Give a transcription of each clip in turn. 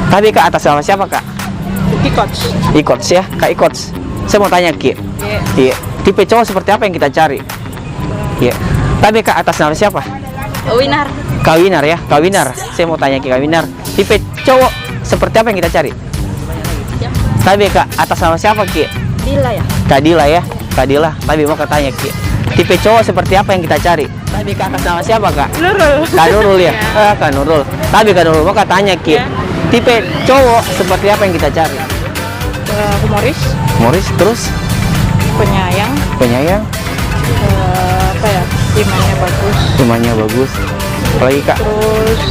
Tapi Kak atas nama siapa Kak? Ikots. Ikots ya, Kak Ikots. Saya mau tanya Ki. Iya. Iya. Tipe cowok seperti apa yang kita cari? Iya. Tapi Kak atas nama siapa? Winar. Kak Winar ya, Kak Winar. Saya mau tanya Ki Kak Winar. Tipe cowok seperti apa yang kita cari? Tapi Kak atas nama siapa Ki? Dila ya. Kak Dila ya, Kak Dila. Tapi mau katanya Ki. Tipe cowok seperti apa yang kita cari? Tapi Kak atas nama siapa Kak? Nurul. Kak Nurul ya. Kak Nurul. Tapi Kak Nurul mau katanya Ki. Ya. Tipe cowok seperti apa yang kita cari? Humoris, Moris terus penyayang, penyayang, apa ya? Imannya bagus. rumahnya bagus. Apalagi Kak? Terus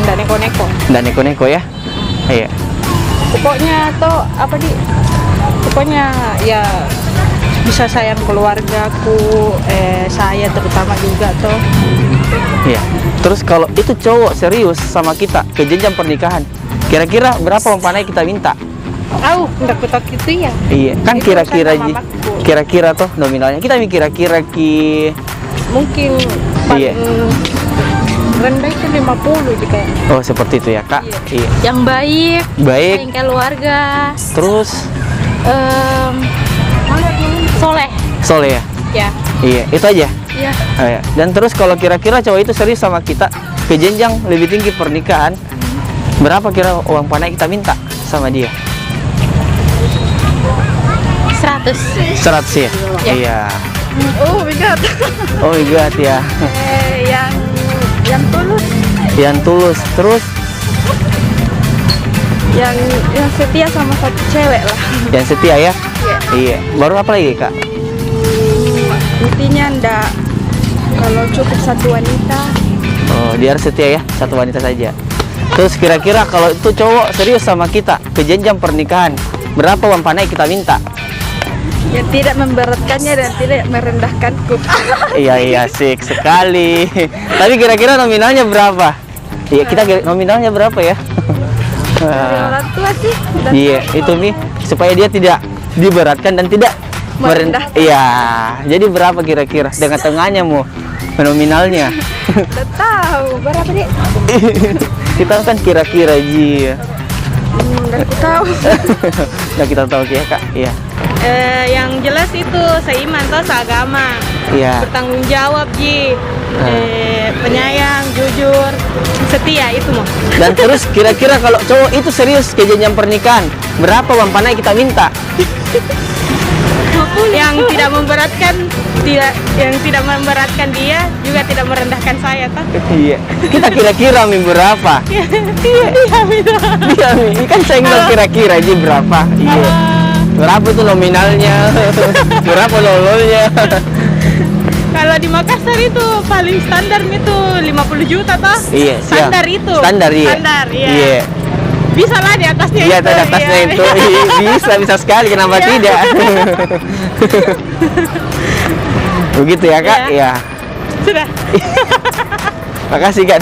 nggak neko-neko. Dan neko-neko ya. Iya. Pokoknya tuh apa di? Pokoknya ya bisa sayang keluargaku, saya terutama juga tuh. Iya. Terus kalau itu cowok serius sama kita ke jenjang pernikahan, kira-kira berapa umpannya kita minta? Nggak kutak gitu ya. Iya. Kan Itu kira-kira urusan sama mamaku. kira-kira tuh nominalnya kita kira-kira Ki. Mungkin Iya. paling rendah itu 50 jika. Oh seperti itu ya Kak. Iya. Yang baik, Baik. sayang keluarga, Terus soleh. soleh ya. Ya. Iya. Itu aja. Iya. Iya. Dan terus kalau kira-kira cowok itu serius sama kita ke jenjang lebih tinggi pernikahan, berapa kira uang panai kita minta sama dia? 100. 100 ya? Ya. Iya. Oh my god. Oh my god ya. yang tulus, Yang tulus. Terus yang setia sama satu cewek lah. yang setia ya? Iya. Iya. Baru apa lagi Kak? Intinya ndak, kalau cukup satu wanita. Oh dia harus setia ya, satu wanita saja. Terus kira-kira kalau itu cowok serius sama kita ke jenjang pernikahan, berapa uang panai kita minta? Yang tidak memberatkannya dan tidak merendahkanku. Iya asik sekali. Tapi kira-kira nominalnya berapa? Iya kita nominalnya berapa ya? Dari orang tua sih. Dan Iya itu nih supaya dia tidak diberatkan dan tidak Merendah. Iya. Jadi berapa kira-kira dengan tengahnya mau nominalnya? udah tahu berapa deh? Kita kan kira-kira Ji. Udah aku tahu. Nah kita tahu ya Kak. Iya. Yang jelas itu seiman atau seagama, Iya. bertanggung jawab Ji, penyayang, jujur, setia itu mah. Dan terus kira-kira kalau cowok itu serius ke jenjang pernikahan, berapa uang panai kita minta? Yang tidak memberatkan, yang tidak memberatkan dia juga tidak merendahkan saya kan? Iya. Kita kira-kira Mi berapa? Iya. Iya Mi, kan saya bilang kira-kira Ji berapa? Iya. Berapa itu nominalnya? Berapa lololnya? Kalau di Makassar itu paling standar itu 50 juta toh? Iya, siap. Standar itu. Standar iya. Standar, iya. Iya. Bisa lah di atasnya Iya, itu. di atasnya iya. itu. Bisa sekali, kenapa Iya. tidak? Begitu ya, Kak? Iya. Iya. Sudah. Makasih, Kak.